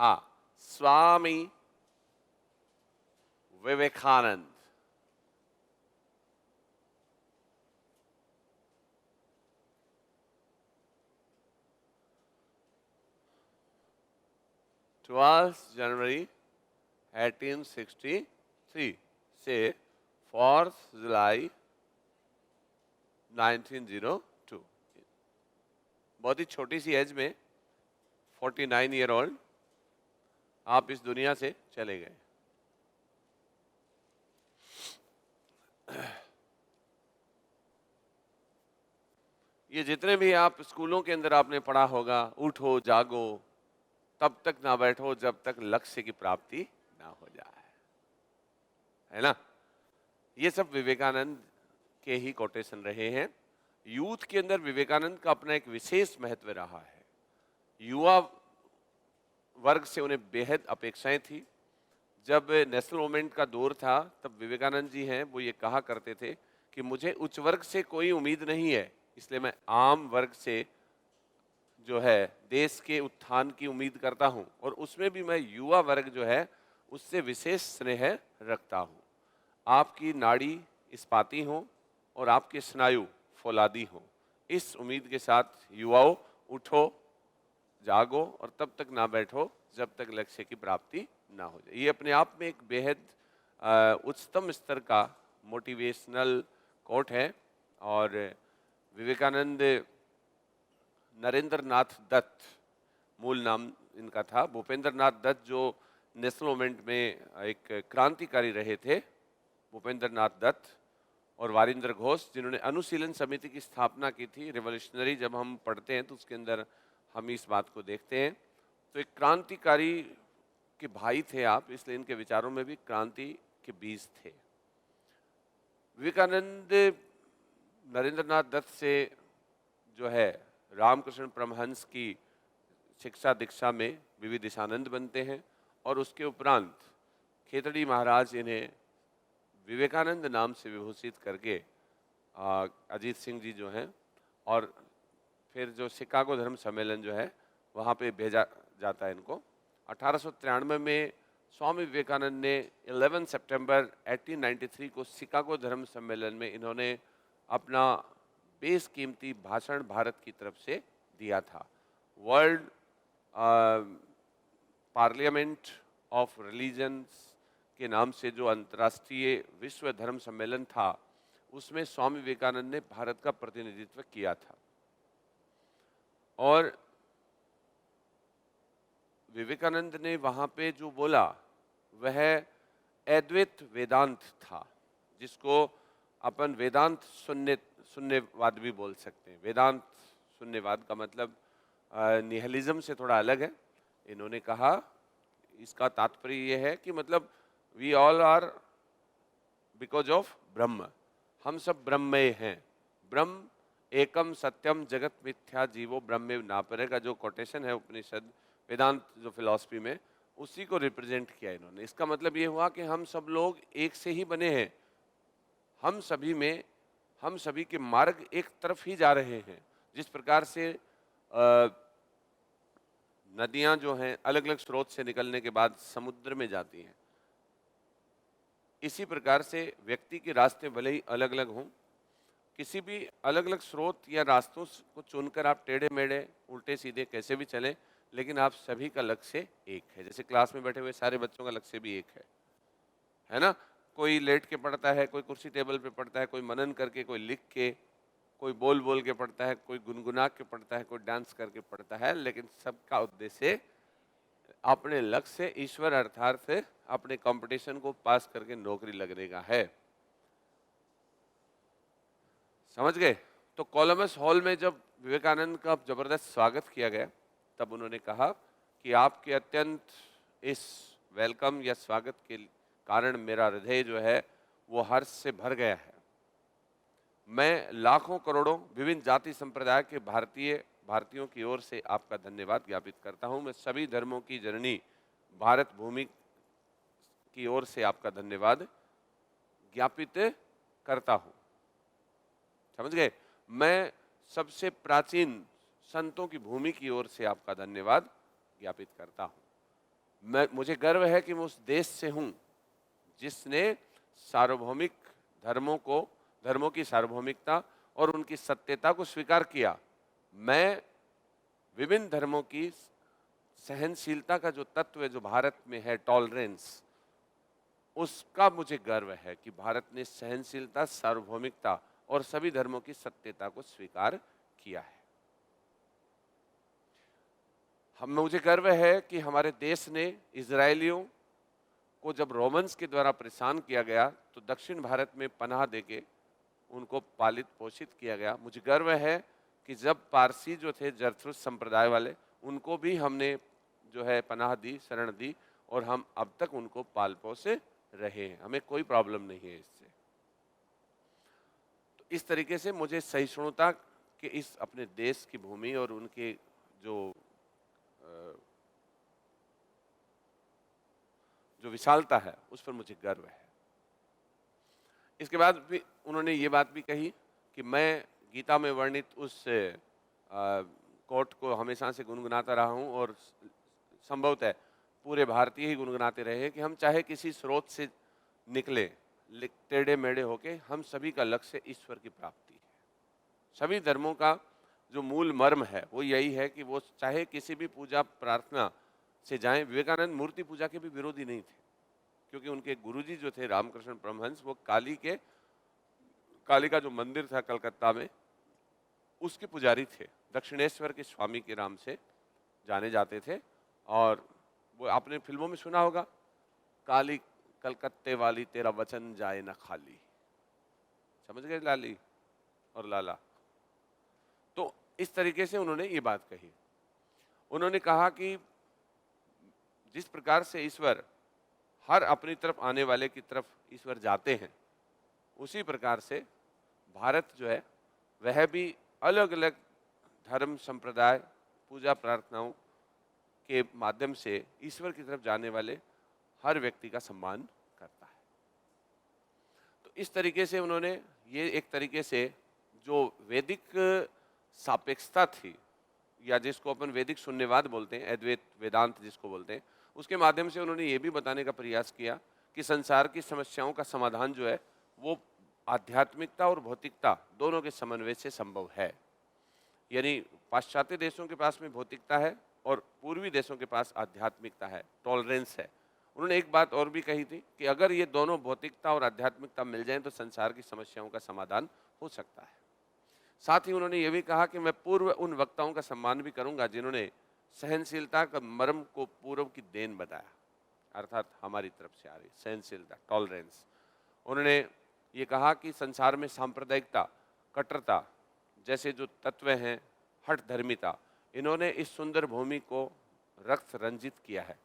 हाँ, स्वामी विवेकानंद। जनवरी 1863 से 4 जुलाई 1902। बहुत ही छोटी सी एज में 49 ईयर ओल्ड आप इस दुनिया से चले गए। ये जितने भी आप स्कूलों के अंदर आपने पढ़ा होगा, उठो जागो तब तक ना बैठो जब तक लक्ष्य की प्राप्ति ना हो जाए, है ना। ये सब विवेकानंद के ही कोटेशन रहे हैं। यूथ के अंदर विवेकानंद का अपना एक विशेष महत्व रहा है। युवा वर्ग से उन्हें बेहद अपेक्षाएं थी। जब नेशनल मूवमेंट का दौर था तब विवेकानंद जी हैं वो ये कहा करते थे कि मुझे उच्च वर्ग से कोई उम्मीद नहीं है, इसलिए मैं आम वर्ग से जो है देश के उत्थान की उम्मीद करता हूं, और उसमें भी मैं युवा वर्ग जो है उससे विशेष स्नेह रखता हूं। आपकी नाड़ी इस्पाती हो और आपके स्नायु फौलादी हो। इस उम्मीद के साथ युवाओं, उठो जागो और तब तक ना बैठो जब तक लक्ष्य की प्राप्ति ना हो जाए। ये अपने आप में एक बेहद उच्चतम स्तर का मोटिवेशनल कोट है। और विवेकानंद नरेंद्र नाथ दत्त मूल नाम इनका था। भूपेंद्र नाथ दत्त जो नेशनल मूवमेंट में एक क्रांतिकारी रहे थे, भूपेंद्र नाथ दत्त, और वारिंदर घोष जिन्होंने अनुशीलन समिति की स्थापना की थी। रिवोल्यूशनरी जब हम पढ़ते हैं तो उसके अंदर हम इस बात को देखते हैं। तो एक क्रांतिकारी के भाई थे आप, इसलिए इनके विचारों में भी क्रांति के बीज थे। विवेकानंद नरेंद्र नाथ दत्त से जो है रामकृष्ण परमहंस की शिक्षा दीक्षा में विविदिशानंद बनते हैं, और उसके उपरांत खेतड़ी महाराज इन्हें विवेकानंद नाम से विभूषित करके अजीत सिंह जी जो हैं, और फिर जो शिकागो धर्म सम्मेलन जो है वहाँ पे भेजा जाता है इनको। 1893 में स्वामी विवेकानंद ने 11 सितंबर 1893 को शिकागो धर्म सम्मेलन में इन्होंने अपना बेशकीमती भाषण भारत की तरफ से दिया था। वर्ल्ड पार्लियामेंट ऑफ रिलीजन्स के नाम से जो अंतर्राष्ट्रीय विश्व धर्म सम्मेलन था, उसमें स्वामी विवेकानंद ने भारत का प्रतिनिधित्व किया था। और विवेकानंद ने वहाँ पे जो बोला वह अद्वैत वेदांत था, जिसको अपन वेदांत शून्यवाद भी बोल सकते हैं। वेदांत शून्यवाद का मतलब निहिलिज्म से थोड़ा अलग है। इन्होंने कहा इसका तात्पर्य यह है कि मतलब we all are because of Brahm, हम सब ब्रह्ममय हैं। ब्रह्म एकम सत्यम जगत मिथ्या जीवो ब्रह्मे नापरे का जो कोटेशन है उपनिषद वेदांत जो फिलॉसफी में, उसी को रिप्रेजेंट किया इन्होंने। इसका मतलब ये हुआ कि हम सब लोग एक से ही बने हैं, हम सभी में, हम सभी के मार्ग एक तरफ ही जा रहे हैं। जिस प्रकार से नदियां जो हैं अलग अलग स्रोत से निकलने के बाद समुद्र में जाती हैं, इसी प्रकार से व्यक्ति के रास्ते भले ही अलग अलग हों, किसी भी अलग अलग स्रोत या रास्तों को चुनकर आप टेढ़े मेढ़े उल्टे सीधे कैसे भी चलें, लेकिन आप सभी का लक्ष्य एक है। जैसे क्लास में बैठे हुए सारे बच्चों का लक्ष्य भी एक है ना। कोई लेट के पढ़ता है, कोई कुर्सी टेबल पे पढ़ता है, कोई मनन करके, कोई लिख के, कोई बोल बोल के पढ़ता है, कोई गुनगुना के पढ़ता है, कोई डांस करके पढ़ता है, लेकिन सबका उद्देश्य अपने लक्ष्य ईश्वर अर्थात अपने कंपटीशन को पास करके नौकरी लगने का है। समझ गए। तो कोलंबस हॉल में जब विवेकानंद का जबरदस्त स्वागत किया गया, तब उन्होंने कहा कि आपके अत्यंत इस वेलकम या स्वागत के कारण मेरा हृदय जो है वो हर्ष से भर गया है। मैं लाखों करोड़ों विभिन्न जाति संप्रदाय के भारतीयों की ओर से आपका धन्यवाद ज्ञापित करता हूं। मैं सभी धर्मों की जननी भारत भूमि की ओर से आपका धन्यवाद ज्ञापित करता हूं। समझ गए। मैं सबसे प्राचीन संतों की भूमि की ओर से आपका धन्यवाद ज्ञापित करता हूं। मुझे गर्व है कि मैं उस देश से हूं जिसने सार्वभौमिक धर्मों की सार्वभौमिकता और उनकी सत्यता को स्वीकार किया। मैं विभिन्न धर्मों की सहनशीलता का जो तत्व है, जो भारत में है, टॉलरेंस, उसका मुझे गर्व है कि भारत ने सहनशीलता, सार्वभौमिकता और सभी धर्मों की सत्यता को स्वीकार किया है। मुझे गर्व है कि हमारे देश ने इजरायलियों को जब रोमन्स के द्वारा परेशान किया गया तो दक्षिण भारत में पनाह देके उनको पालित पोषित किया गया। मुझे गर्व है कि जब पारसी जो थे, जरथुस्त्र संप्रदाय वाले, उनको भी हमने जो है पनाह दी, शरण दी, और हम अब तक उनको पाल पोसे रहे हैं। हमें कोई प्रॉब्लम नहीं है इससे। तो इस तरीके से मुझे सहिष्णुता के इस अपने देश की भूमि और उनके जो विशालता है उस पर मुझे गर्व है। इसके बाद भी उन्होंने ये बात भी कही कि मैं गीता में वर्णित उस कोट को हमेशा से गुनगुनाता रहा हूँ और संभवतः पूरे भारतीय ही गुनगुनाते रहे कि हम चाहे किसी स्रोत से निकले, टेढ़े मेढ़े होके, हम सभी का लक्ष्य ईश्वर की प्राप्ति है। सभी धर्मों का जो मूल मर्म है वो यही है कि वो चाहे किसी भी पूजा प्रार्थना से जाएं। विवेकानंद मूर्ति पूजा के भी विरोधी नहीं थे, क्योंकि उनके गुरुजी जो थे रामकृष्ण परमहंस, वो काली का जो मंदिर था कलकत्ता में, उसके पुजारी थे। दक्षिणेश्वर के स्वामी के नाम से जाने जाते थे। और वो आपने फिल्मों में सुना होगा, काली कलकत्ते वाली तेरा वचन जाए ना खाली। समझ गए लाली और लाला? तो इस तरीके से उन्होंने ये बात कही। उन्होंने कहा कि जिस प्रकार से ईश्वर हर अपनी तरफ आने वाले की तरफ ईश्वर जाते हैं, उसी प्रकार से भारत जो है वह भी अलग अलग धर्म संप्रदाय, पूजा प्रार्थनाओं के माध्यम से ईश्वर की तरफ जाने वाले हर व्यक्ति का सम्मान करता है। तो इस तरीके से उन्होंने ये एक तरीके से जो वैदिक सापेक्षता थी, या जिसको अपन वैदिक शून्यवाद बोलते हैं, अद्वैत वेदांत जिसको बोलते हैं, उसके माध्यम से उन्होंने ये भी बताने का प्रयास किया कि संसार की समस्याओं का समाधान जो है वो आध्यात्मिकता और भौतिकता दोनों के समन्वय से संभव है। यानी पाश्चात्य देशों के पास में भौतिकता है और पूर्वी देशों के पास आध्यात्मिकता है, टॉलरेंस है। उन्होंने एक बात और भी कही थी कि अगर ये दोनों भौतिकता और आध्यात्मिकता मिल जाएं तो संसार की समस्याओं का समाधान हो सकता है। साथ ही उन्होंने ये भी कहा कि मैं पूर्व उन वक्ताओं का सम्मान भी करूंगा जिन्होंने सहनशीलता का मर्म को पूर्व की देन बताया, अर्थात हमारी तरफ से आ रही सहनशीलता, टॉलरेंस। उन्होंने ये कहा कि संसार में सांप्रदायिकता, कट्टरता जैसे जो तत्व हैं, हठ धर्मिता, इन्होंने इस सुंदर भूमि को रक्त रंजित किया है।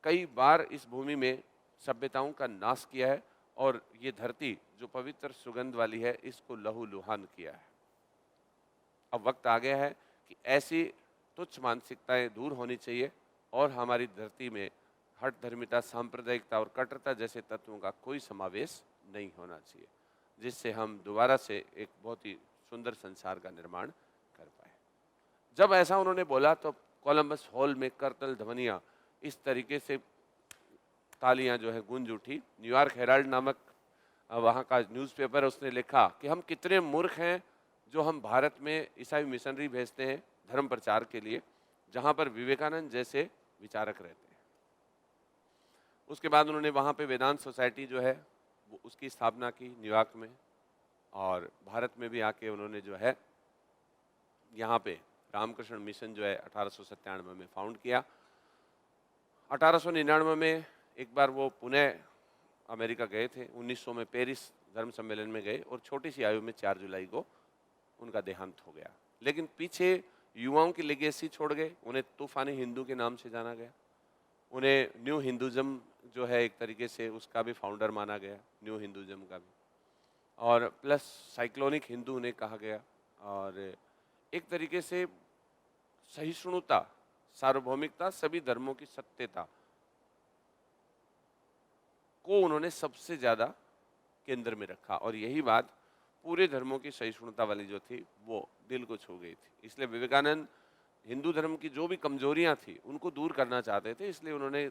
कई बार इस भूमि में सभ्यताओं का नाश किया है और ये धरती जो पवित्र सुगंध वाली है, इसको लहूलुहान किया है। अब वक्त आ गया है कि ऐसी तुच्छ मानसिकताएं दूर होनी चाहिए और हमारी धरती में हठ धर्मिता, सांप्रदायिकता और कट्टरता जैसे तत्वों का कोई समावेश नहीं होना चाहिए, जिससे हम दोबारा से एक बहुत ही सुंदर संसार का निर्माण कर पाए। जब ऐसा उन्होंने बोला तो कोलंबस हॉल में करतल ध्वनियां, इस तरीके से तालियां जो है गूंज उठी। न्यूयॉर्क हेराल्ड नामक वहाँ का न्यूज़पेपर, उसने लिखा कि हम कितने मूर्ख हैं जो हम भारत में ईसाई मिशनरी भेजते हैं धर्म प्रचार के लिए, जहाँ पर विवेकानंद जैसे विचारक रहते हैं। उसके बाद उन्होंने वहाँ पे वेदांत सोसाइटी जो है वो उसकी स्थापना की न्यूयॉर्क में, और भारत में भी आके उन्होंने जो है यहाँ पे रामकृष्ण मिशन जो है 1897 में फाउंड किया। 1899 में एक बार वो पुणे अमेरिका गए थे। 1900 में पेरिस धर्म सम्मेलन में गए और छोटी सी आयु में 4 जुलाई को उनका देहांत हो गया। लेकिन पीछे युवाओं की लेगेसी छोड़ गए। उन्हें तूफानी हिंदू के नाम से जाना गया। उन्हें न्यू हिंदुज़म जो है एक तरीके से उसका भी फाउंडर माना गया, न्यू हिंदुज़म का भी, और प्लस साइक्लोनिक हिंदू उन्हें कहा गया। और एक तरीके से सहिष्णुता, सार्वभौमिकता, सभी धर्मों की सत्यता को उन्होंने सबसे ज़्यादा केंद्र में रखा, और यही बात पूरे धर्मों की सहिष्णुता वाली जो थी वो दिल को छू गई थी। इसलिए विवेकानंद हिंदू धर्म की जो भी कमजोरियां थी उनको दूर करना चाहते थे, इसलिए उन्होंने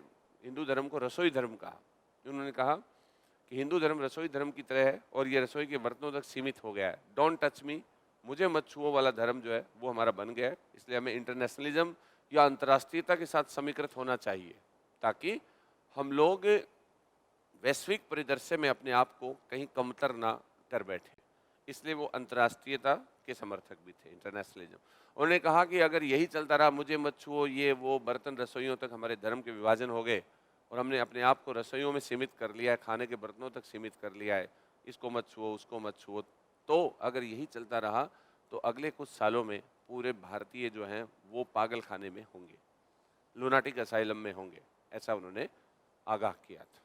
हिंदू धर्म को रसोई धर्म कहा। उन्होंने कहा कि हिंदू धर्म रसोई धर्म की तरह है और ये रसोई के बर्तनों तक सीमित हो गया है। डोंट टच मी, मुझे मत छुओ वाला धर्म जो है वो हमारा बन गया है। इसलिए हमें इंटरनेशनलिज्म या अंतर्राष्ट्रीयता के साथ समीकृत होना चाहिए, ताकि हम लोग वैश्विक परिदृश्य में अपने आप को कहीं कमतर ना कर बैठे। इसलिए वो अंतर्राष्ट्रीयता के समर्थक भी थे, इंटरनेशनलिज्म। उन्होंने कहा कि अगर यही चलता रहा, मुझे मत छुओ, ये वो, बर्तन रसोइयों तक हमारे धर्म के विभाजन हो गए और हमने अपने आप को रसोइयों में सीमित कर लिया है, खाने के बर्तनों तक सीमित कर लिया है, इसको मत छुओ, उसको मत छुओ, तो अगर यही चलता रहा तो अगले कुछ सालों में पूरे भारतीय जो हैं वो पागल खाने में होंगे, लुनाटिक असाइलम में होंगे, ऐसा उन्होंने आगाह किया था।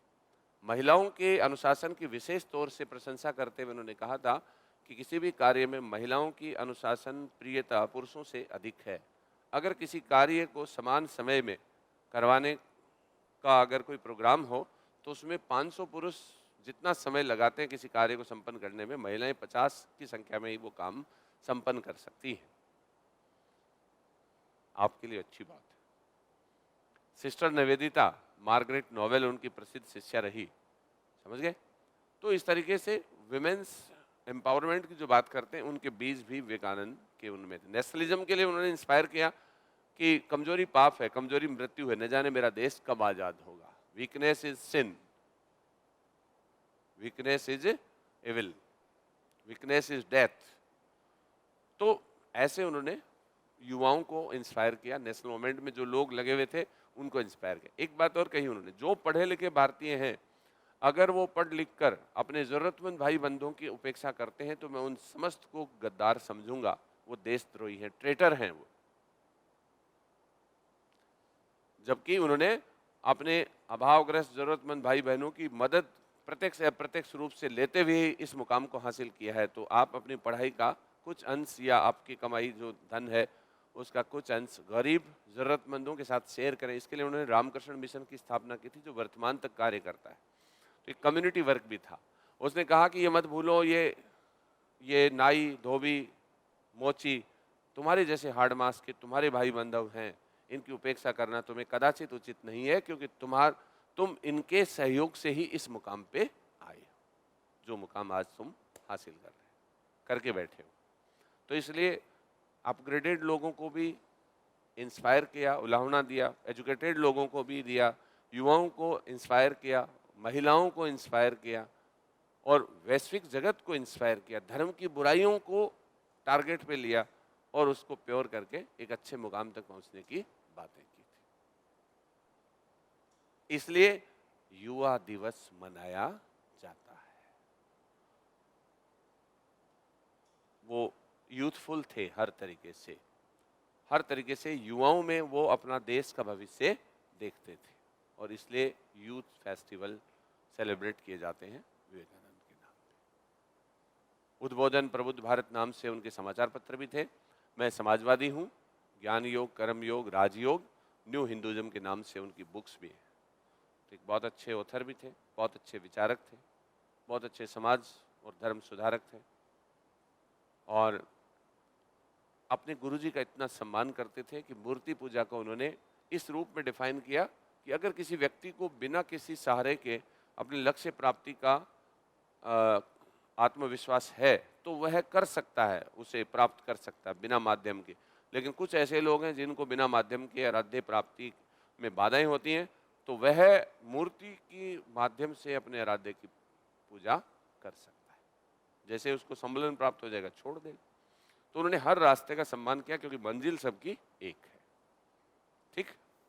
महिलाओं के अनुशासन की विशेष तौर से प्रशंसा करते हुए उन्होंने कहा था कि किसी भी कार्य में महिलाओं की अनुशासन प्रियता पुरुषों से अधिक है। अगर किसी कार्य को समान समय में करवाने का अगर कोई प्रोग्राम हो तो उसमें 500 पुरुष जितना समय लगाते हैं किसी कार्य को संपन्न करने में, महिलाएं 50 की संख्या में ही वो काम संपन्न कर सकती हैं। आपके लिए अच्छी बात है। सिस्टर निवेदिता, मार्गरेट नोवेल उनकी प्रसिद्ध शिष्या रही, समझ गए? तो इस तरीके से विमेंस एम्पावरमेंट की जो बात करते हैं उनके बीज भी विवेकानंद के उनमें थे। नेशनलिज्म के लिए उन्होंने इंस्पायर किया कि कमजोरी पाप है, कमजोरी मृत्यु है, न जाने मेरा देश कब आजाद होगा। Weakness is sin, weakness is evil, weakness is death. तो ऐसे उन्होंने युवाओं को इंस्पायर किया। नेशनल मूवमेंट में जो लोग लगे हुए थे उनको इंस्पायर किया। एक बात और कही उन्होंने, जो पढ़े लिखे भारतीय हैं अगर वो पढ़ लिख कर अपने जरूरतमंद भाई बंधुओं की उपेक्षा करते हैं तो मैं उन समस्त को गद्दार समझूंगा, वो देशद्रोही हैं, ट्रेटर हैं वो। जबकि उन्होंने अपने अभावग्रस्त जरूरतमंद भाई बहनों की मदद प्रत्यक्ष या अप्रत्यक्ष रूप से लेते हुए इस मुकाम को हासिल किया है। तो आप अपनी पढ़ाई का कुछ अंश या आपकी कमाई जो धन है उसका कुछ अंश गरीब जरूरतमंदों के साथ शेयर करें। इसके लिए उन्होंने रामकृष्ण मिशन की स्थापना की थी जो वर्तमान तक कार्य करता है। तो एक कम्युनिटी वर्क भी था। उसने कहा कि ये मत भूलो, ये नाई, धोबी, मोची तुम्हारे जैसे हार्ड मास के तुम्हारे भाई बंधव हैं, इनकी उपेक्षा करना तुम्हें कदाचित उचित नहीं है, क्योंकि तुम इनके सहयोग से ही इस मुकाम पे आए, जो मुकाम आज तुम हासिल कर रहे करके बैठे हो। तो इसलिए अपग्रेडेड लोगों को भी इंस्पायर किया, उलाहना दिया, एजुकेटेड लोगों को भी दिया, युवाओं को इंस्पायर किया, महिलाओं को इंस्पायर किया और वैश्विक जगत को इंस्पायर किया। धर्म की बुराइयों को टारगेट पे लिया और उसको प्योर करके एक अच्छे मुकाम तक पहुंचने की बातें की थी। इसलिए युवा दिवस मनाया जाता है। वो यूथफुल थे हर तरीके से युवाओं में वो अपना देश का भविष्य देखते थे और इसलिए यूथ फेस्टिवल सेलिब्रेट किए जाते हैं विवेकानंद के नाम पे। उद्बोधन प्रबुद्ध भारत नाम से उनके समाचार पत्र भी थे। मैं समाजवादी हूँ, ज्ञान योग, कर्म योग, राजयोग, न्यू हिंदुइज्म के नाम से उनकी बुक्स भी हैं। तो एक बहुत अच्छे ऑथर भी थे, बहुत अच्छे विचारक थे, बहुत अच्छे समाज और धर्म सुधारक थे और अपने गुरुजी का इतना सम्मान करते थे कि मूर्ति पूजा को उन्होंने इस रूप में डिफाइन किया कि अगर किसी व्यक्ति को बिना किसी सहारे के अपने लक्ष्य प्राप्ति का आत्मविश्वास है तो वह कर सकता है, उसे प्राप्त कर सकता है बिना माध्यम के। लेकिन कुछ ऐसे लोग हैं जिनको बिना माध्यम के आराध्य प्राप्ति में बाधाएं होती हैं, तो वह मूर्ति की माध्यम से अपने आराध्य की पूजा कर सकता है। जैसे उसको सम्मेलन प्राप्त हो जाएगा, छोड़ देगा। तो उन्होंने हर रास्ते का सम्मान किया क्योंकि मंजिल सबकी एक है। ठीक।